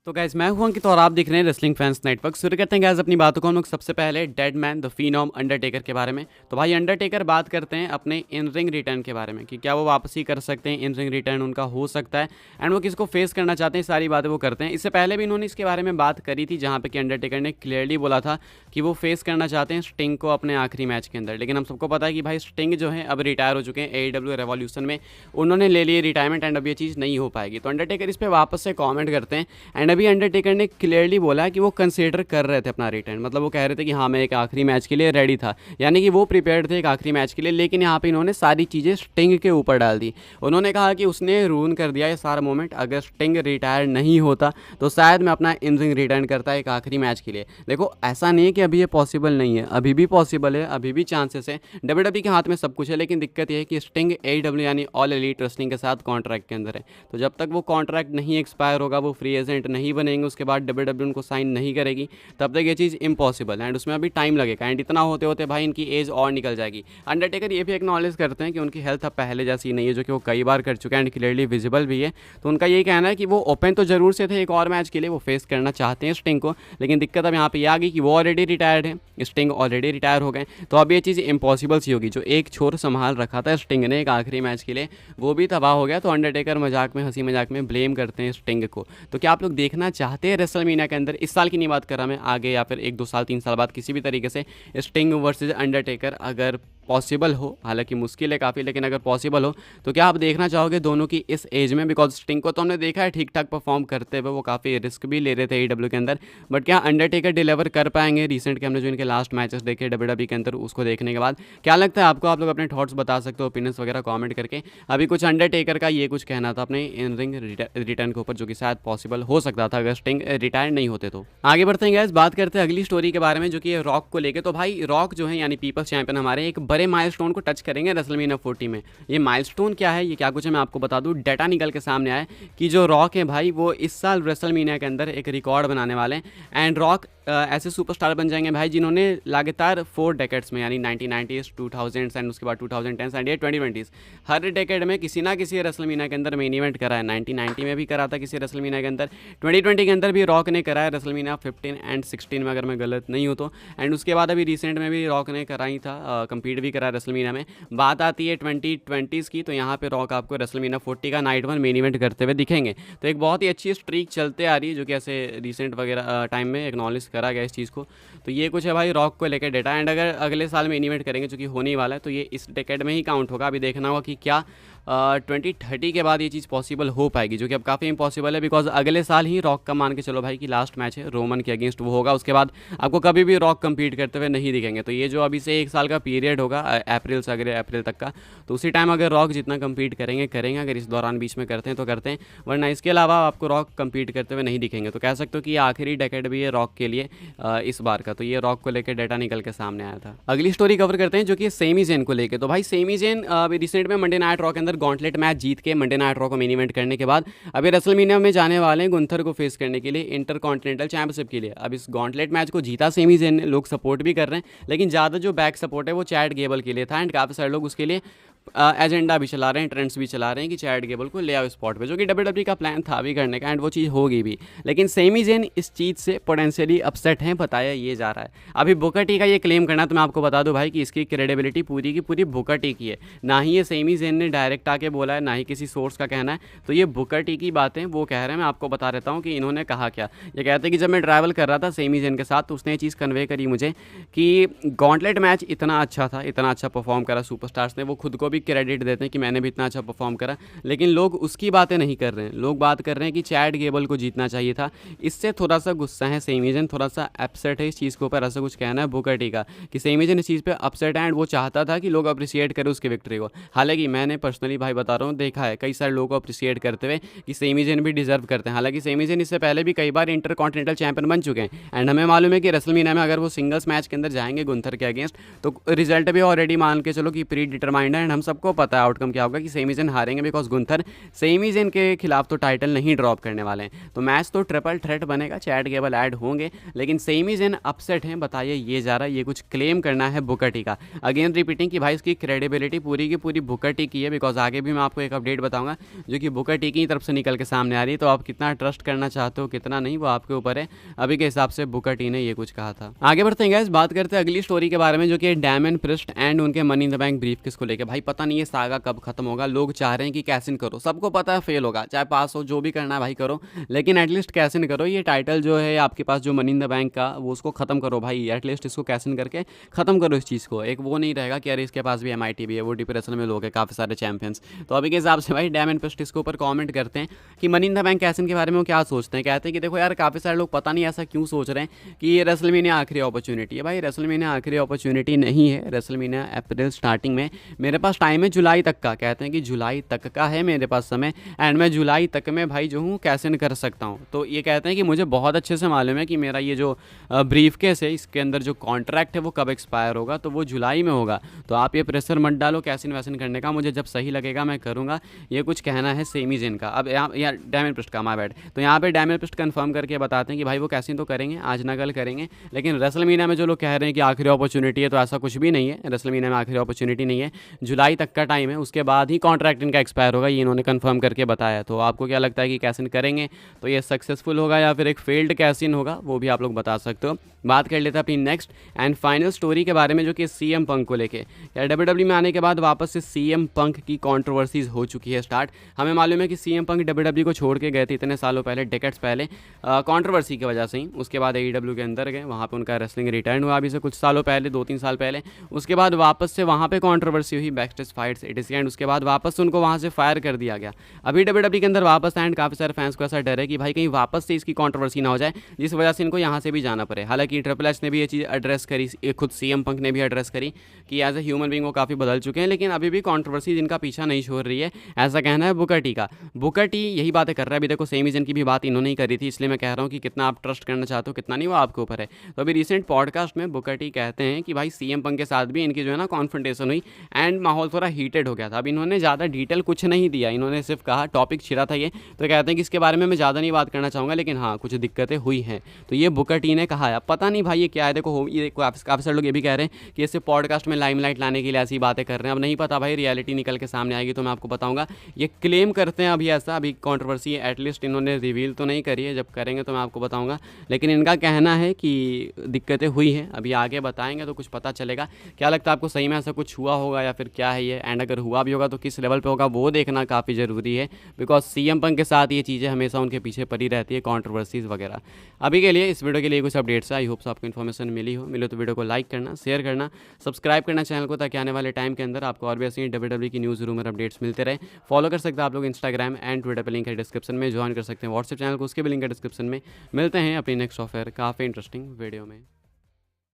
तो गाइस मैं हूं अंकित और आप देख रहे हैं रेसलिंग फैंस नेटवर्क। शुरू करते हैं गाइस अपनी बातों को हम लोग सबसे पहले डेड मैन द फिनोम अंडरटेकर के बारे में। तो भाई अंडरटेकर बात करते हैं अपने इन रिंग रिटर्न के बारे में कि क्या वो वापसी कर सकते हैं, इन रिंग रिटर्न उनका हो सकता है एंड वो किसको फेस करना चाहते हैं, सारी बातें वो करते हैं। इससे पहले भी इन्होंने इसके बारे में बात करी थी जहाँ पे कि अंडरटेकर ने क्लियरली बोला था कि वो फेस करना चाहते हैं स्टिंग को अपने आखिरी मैच के अंदर। लेकिन हम सबको पता है कि भाई स्टिंग जो है अब रिटायर हो चुके हैं AEW रेवोल्यूशन में, उन्होंने ले लिए रिटायरमेंट एंड अब ये चीज़ नहीं हो पाएगी। तो अंडरटेकर इस पर वापस से कॉमेंट करते हैं एंड अभी अंडरटेकर ने क्लियरली बोला कि वो कंसीडर कर रहे थे अपना रिटर्न, मतलब वो कह रहे थे कि हाँ मैं एक आखिरी मैच के लिए रेडी था, यानी कि वो प्रिपेयर्ड थे एक आखिरी मैच के लिए। लेकिन यहाँ पे इन्होंने सारी चीज़ें स्टिंग के ऊपर डाल दी। उन्होंने कहा कि उसने रून कर दिया ये सारा मोमेंट, अगर स्टिंग रिटायर नहीं होता तो शायद मैं अपना इन रिंग रिटर्न करता एक आखिरी मैच के लिए। देखो ऐसा नहीं है कि अभी ये पॉसिबल नहीं है, अभी भी पॉसिबल है, अभी भी चांसेस है। WWE के हाथ में सब कुछ है, लेकिन दिक्कत ये है कि स्टिंग AEW यानी ऑल एलीट रेसलिंग के साथ कॉन्ट्रैक्ट के अंदर है। तो जब तक वो कॉन्ट्रैक्ट नहीं एक्सपायर होगा, वो फ्री एजेंट नहीं बनेंगे, उसके बाद WWE उनको साइन नहीं करेगी, तब तक ये चीज़ इम्पॉसिबल है एंड उसमें अभी टाइम लगेगा एंड इतना होते होते भाई इनकी एज और निकल जाएगी। अंडरटेकर ये भी एक्नॉलेज करते हैं कि उनकी हेल्थ अब पहले जैसी नहीं है, जो कि वो कई बार कर चुके हैं एंड क्लियरली विजिबल भी है। तो उनका यही कहना है कि वो ओपन तो जरूर से थे एक और मैच के लिए, वो फेस करना चाहते हैं स्टिंग को, लेकिन दिक्कत अब यहाँ पे आ गई कि वो ऑलरेडी रिटायर्ड है, स्टिंग ऑलरेडी रिटायर हो गए। तो अब ये चीज़ इम्पॉसिबल सी होगी। जो एक छोर संभाल रखा था स्टिंग ने एक आखिरी मैच के लिए, वो भी तबाह हो गया। तो अंडरटेकर मजाक में, हंसी मजाक में ब्लेम करते हैं स्टिंग को। तो क्या आप लोग देखना चाहते हैं रेसलमेनिया के अंदर, इस साल की नहीं बात कर रहा मैं, आगे या फिर 1-2 साल 3 साल बाद किसी भी तरीके से स्टिंग वर्सेस अंडरटेकर अगर पॉसिबल हो, हालांकि मुश्किल है काफ़ी, लेकिन अगर पॉसिबल हो तो क्या आप देखना चाहोगे दोनों की इस एज में? बिकॉज स्टिंग को तो हमने देखा है ठीक ठाक परफॉर्म करते हुए, वो काफ़ी रिस्क भी ले रहे थे AEW के अंदर, बट क्या अंडरटेकर डिलीवर कर पाएंगे? रिसेंट के हमने जो इनके लास्ट मैचेस देखे WWE के अंदर, उसको देखने के बाद क्या लगता है आपको? आप लोग अपने थॉट्स बता सकते हो, ओपिनियंस वगैरह कॉमेंट करके। अभी कुछ अंडरटेकर का ये कुछ कहना था अपने इन रिंग रिटर्न के ऊपर, जो कि शायद पॉसिबल हो सकता था अगर स्टिंग रिटायर नहीं होते तो। आगे बढ़ते हैं गाइस, बात करते हैं अगली स्टोरी के बारे में, जो कि रॉक को लेकर। तो भाई रॉक जो है यानी पीपल्स चैंपियन हमारे, एक बड़े माइलस्टोन को टच करेंगे रेसलमेनिया 40 में। ये माइलस्टोन क्या है, ये क्या कुछ है, मैं आपको बता दूं। डाटा निकल के सामने आया कि जो रॉक है भाई, वो इस साल रेसलमेनिया के अंदर एक रिकॉर्ड बनाने वाले हैं एंड रॉक ऐसे सुपरस्टार बन जाएंगे भाई जिन्होंने लगातार 4 डेकेड्स में, यानी 1990s 2000s एंड उसके बाद 2010s एंड ये 2020s, हर डेकेड में किसी ना किसी रेसलमेनिया के अंदर मेन इवेंट करा है। 1990 में भी करा था किसी रेसलमेनिया के अंदर, 2020 के अंदर भी रॉक ने करा है रेसलमेनिया 15 एंड 16 में, अगर मैं गलत नहीं हूँ तो। एंड उसके बाद अभी रिसेंट में भी रॉक ने करा ही था, कम्पीट भी करा है रेसलमेनिया में। बात आती है 2020s की, तो यहाँ पे रॉक आपको रेसलमेनिया 40 का नाइट 1 मेन इवेंट करते हुए दिखेंगे। तो एक बहुत ही अच्छी स्ट्रीक चलते आ रही है, जो कि ऐसे रिसेंट वगैरह टाइम में एक्नॉलेज करा गया इस चीज़ को। तो ये कुछ है भाई रॉक को लेकर डेटा एंड अगर अगले साल में इवेंट करेंगे, जो कि होने ही वाला है, तो ये इस डेकेड में ही काउंट होगा। अभी देखना होगा कि क्या 2030 के बाद ये चीज़ पॉसिबल हो पाएगी, जो कि अब काफ़ी इम्पॉसिबल है। बिकॉज अगले साल ही रॉक का मान के चलो भाई कि लास्ट मैच है रोमन के अगेंस्ट, वो होगा। उसके बाद आपको कभी भी रॉक कम्पीट करते हुए नहीं दिखेंगे। तो ये जो अभी से 1 साल का पीरियड होगा, अप्रैल से अगले अप्रैल तक का, तो उसी टाइम अगर रॉक जितना कम्पीट करेंगे, अगर इस दौरान बीच में करते हैं तो करते हैं, वरना इसके अलावा आपको रॉक कम्पीट करते हुए नहीं दिखेंगे। तो कह सकते हो कि ये आखिरी डेकेड भी है रॉक के लिए इस बार का। तो ये रॉक को लेकर डाटा निकल के सामने आया था। अगली स्टोरी कवर करते हैं, जो कि सेमी जेन को लेकर। तो भाई सेमी जेन रिसेंट में मंडे नाइट रॉ के अंदर गॉन्टलेट मैच जीत के मंडे नाइट रॉ को मेन इवेंट करने के बाद अभी रेसलमेनिया में जाने वाले हैं गुंथर को फेस करने के लिए इंटरकॉन्टिनेंटल चैंपियनशिप के लिए। अब इस गॉन्टलेट मैच को जीता सेमी जेन ने, लोग सपोर्ट भी कर रहे हैं, लेकिन ज़्यादा जो बैक सपोर्ट है वो चैट गेबल के लिए था एंड काफ़ी सारे लोग उसके लिए एजेंडा भी चला रहे हैं, ट्रेंड्स भी चला रहे हैं कि चैट गेबल को ले आओ स्पॉट पे, जो कि WWE का प्लान था भी करने का एंड वो चीज़ होगी भी। लेकिन सेमी जेन इस चीज़ से पोटेंशियली अपसेट हैं, बताया ये जा रहा है। अभी बुकर टी का ये क्लेम करना, तो मैं आपको बता दूं भाई कि इसकी क्रेडिबिलिटी पूरी की पूरी बुकर टी की है, ना ही ये सेमी जेन ने डायरेक्ट आके बोला है, ना ही किसी सोर्स का कहना है। तो ये बुकर टी की बातें वो कह रहे हैं, मैं आपको बता देता हूँ कि इन्होंने कहा क्या। ये कहते हैं कि जब मैं ट्रैवल कर रहा था सेमी जेन के साथ, तो उसने ये चीज़ कन्वे करी मुझे कि गॉन्टलेट मैच इतना अच्छा था, इतना अच्छा परफॉर्म करा सुपरस्टार्स ने, वो खुद को भी क्रेडिट देते हैं कि मैंने भी इतना अच्छा परफॉर्म करा, लेकिन लोग उसकी बातें नहीं कर रहे हैं। लोग बात कर रहे हैं कि चैट गेबल को जीतना चाहिए था। इससे थोड़ा सा गुस्सा है सेमी जेन, थोड़ा सा अपसेट है इस चीज़ के ऊपर। ऐसा कुछ कहना है बुकर टी का कि सेमी जेन इस चीज़ पे अपसेट है एंड वो चाहता था कि लोग अप्रिशिएट करें उसकी विक्ट्री को। हालांकि मैंने पर्सनली भाई बता रहा हूँ, देखा है कई सारे लोगों को अप्रिशिएट करते हुए कि सेमी जेन भी डिजर्व करते हैं। हालांकि सेमी जेन इससे पहले भी कई बार इंटरकॉन्टिनेंटल चैंपियन बन चुके हैं एंड हमें मालूम है कि रेसलमेनिया में अगर वो सिंगल्स मैच के अंदर जाएंगे गुंथर के अगेंस्ट, तो रिजल्ट भी ऑलरेडी मान के चलो कि प्री डिटरमाइंड है एंड हम सबको पता है आउटकम क्या होगा कि सेमी जेन हारेंगे, बिकॉज गुंथर सेमी जेन के खिलाफ तो टाइटल नहीं ड्रॉप करने वाले हैं। तो मैच तो ट्रिपल थ्रेट बनेगा, चैट गेबल ऐड होंगे, लेकिन सेमी जेन अपसेट हैं, बताइए ये जा रहा है, ये कुछ क्लेम करना है बुकर टी का। अगेन रिपीटिंग कि भाई इसकी क्रेडिबिलिटी पूरी की पूरी बुकर टी की है, बिकॉज आगे भी मैं आपको एक अपडेट बताऊंगा जो कि बुकर टी की तरफ से निकल के सामने आ रही है। तो आप कितना ट्रस्ट करना चाहते हो कितना नहीं, वो आपके ऊपर है। अभी के हिसाब से बुकर टी ने ये कुछ कहा था। आगे बढ़ते हैं गाइस, बात करते हैं अगली स्टोरी के बारे में जो कि डैमन प्रिस्ट एंड उनके money in the bank brief किसको लेके। भाई पता नहीं ये सागा कब खत्म होगा। लोग चाह रहे हैं कि कैसिन करो, सबको पता है फेल होगा, चाहे पास हो जो भी करना है भाई करो, लेकिन एटलीस्ट कैसिन करो। ये टाइटल जो है आपके पास जो मनी इन द बैंक का, वो उसको खत्म करो भाई, एटलीस्ट इसको कैसिन करके खत्म करो इस चीज़ को। एक वो नहीं रहेगा कि अरे इसके पास भी MIT भी है, वो डिप्रेशन में लोग हैं काफ़ी सारे चैंपियंस। तो अभी के हिसाब से भाई डैमन प्रिस्ट इसके ऊपर कॉमेंट करते हैं कि मनी इन द बैंक कैसिन के बारे में वो क्या सोचते हैं। कहते हैं कि देखो यार काफ़ी सारे लोग पता नहीं ऐसा क्यों सोच रहे हैं कि ये रेसलमेनिया आखिरी अपॉर्चुनिटी है। भाई रेसलमेनिया आखिरी अपॉर्चुनिटी नहीं है, रेसलमेनिया अप्रैल स्टार्टिंग में, मेरे पास टाइम है जुलाई तक का। कहते हैं कि जुलाई तक का है मेरे पास समय, एंड मैं जुलाई तक में भाई जो हूँ कैसिन कर सकता हूँ। तो ये कहते हैं कि मुझे बहुत अच्छे से मालूम है कि मेरा ये जो ब्रीफ केस है इसके अंदर जो कॉन्ट्रैक्ट है वो कब एक्सपायर होगा, तो वो जुलाई में होगा। तो आप ये प्रेशर मत डालो कैसिन वैसिन करने का, मुझे जब सही लगेगा मैं करूँगा। ये कुछ कहना है सेमी जेन का। अब यहाँ डैमन प्रिस्ट का माय बैड, तो यहाँ पे डैमन प्रिस्ट कंफर्म करके बताते हैं कि भाई वो कैसिन तो करेंगे, आज ना कल करेंगे, लेकिन रेसलमेनिया में जो लोग कह रहे हैं कि आखिरी अपॉर्चुनिटी है, तो ऐसा कुछ भी नहीं है। रेसलमेनिया में आखिरी अपॉर्चुनिटी नहीं है, जुलाई तक का टाइम है, उसके बाद ही कॉन्ट्रैक्ट इनका एक्सपायर होगा, ये इन्होंने कंफर्म करके बताया। तो आपको क्या लगता है कि कैसिन करेंगे तो ये सक्सेसफुल होगा या फिर एक फेल्ड कैसिन होगा, वो भी आप लोग बता सकते हो। बात कर लेते हैं अपनी नेक्स्ट एंड फाइनल स्टोरी के बारे में जो कि CM पंक को लेके। यार WWE में आने के बाद वापस से CM पंक की कंट्रोवर्सीज हो चुकी है स्टार्ट। हमें मालूम है कि CM पंक WWE को छोड़ के गए थे इतने सालों पहले, डेकेड्स पहले, कंट्रोवर्सी की वजह से ही। उसके बाद AEW के अंदर गए, वहाँ पे उनका रेसलिंग रिटर्न हुआ अभी से कुछ सालों पहले, 2-3 साल पहले। उसके बाद वापस से वहाँ पे कंट्रोवर्सी हुई, बैकस्टेज फाइट्स etc, एंड उसके बाद वापस उनको वहाँ से फायर कर दिया गया। अभी WWE के अंदर वापस, एंड काफ़ी सारे फैंस को ऐसा डर है कि भाई कहीं वापस से इसकी कंट्रोवर्सी ना हो जाए, जिस वजह से इनको यहाँ से भी जाना पड़े। हालांकि ट्रिपल एच ने भी ये चीज़ एड्रेस करी, खुद CM पंक ने भी एड्रेस करी कि एज ए ह्यूमन बींग वो काफ़ी बदल चुके हैं, लेकिन अभी भी कंट्रोवर्सी जिनका पीछा नहीं छोड़ रही है, ऐसा कहना है बुकर टी का। बुकर टी यही बातें कर रहा है। अभी देखो सेमी जेन की भी बात इन्होंने ही करी थी, इसलिए मैं कह रहा हूँ कि कितना आप ट्रस्ट करना चाहते हो कितना नहीं, वो आपके ऊपर है। तो अभी रिसेंट पॉडकास्ट में बुकर टी कहते हैं कि भाई CM पंक के साथ भी इनकी जो है ना कॉन्फ्रंटेशन हुई, एंड माहौल थोड़ा हीटेड हो गया था। अब इन्होंने ज़्यादा डिटेल कुछ नहीं दिया, इन्होंने सिर्फ कहा टॉपिक छिड़ा था ये, तो कहते हैं कि इसके बारे में मैं ज़्यादा नहीं बात करना चाहूँगा, लेकिन हाँ कुछ दिक्कतें हुई हैं। तो ये बुकर टी ने कहा है, अब पता नहीं भाई ये क्या है। देखो ये काफ़ी सारे लोग ये भी कह रहे हैं कि इसे पॉडकास्ट में लाइमलाइट लाने के लिए ऐसी बातें कर रहे हैं। अब नहीं पता भाई, रियलिटी निकल के सामने आएगी तो मैं आपको बताऊंगा। ये क्लेम करते हैं अभी ऐसा, अभी कंट्रोवर्सी एटलीस्ट इन्होंने रिवील तो नहीं करी है, जब करेंगे तो मैं आपको बताऊंगा, लेकिन इनका कहना है कि दिक्कतें हुई हैं। अभी आगे बताएंगे तो कुछ पता चलेगा। क्या लगता है आपको, सही में ऐसा कुछ हुआ होगा या फिर क्या है ये, एंड अगर हुआ भी होगा तो किस लेवल पे होगा, वो देखना काफ़ी ज़रूरी है, बिकॉज CM पंक के साथ ये चीज़ें हमेशा उनके पीछे पड़ी रहती है, कंट्रोवर्सीज़ वगैरह। अभी के लिए इस वीडियो के लिए कुछ अपडेट्स है, आई होप आपको इन्फॉर्मेशन मिले तो वीडियो को लाइक करना, शेयर करना, सब्सक्राइब करना चैनल को, ताकि आने वाले टाइम के अंदर आपको और भी ऐसी WWE की न्यूज़ रूमर अपडेट्स मिलते रहे। फॉलो कर सकते हैं आप लोग इंस्टाग्राम एंड ट्विटर पर, लिंक है डिस्क्रिप्शन में। ज्वाइन कर सकते हैं व्हाट्सएप चैनल को, उसके भी लिंक है डिस्क्रिप्शन में। मिलते हैं अपनी नेक्स्ट ऑफर काफ़ी इंटरेस्टिंग वीडियो में।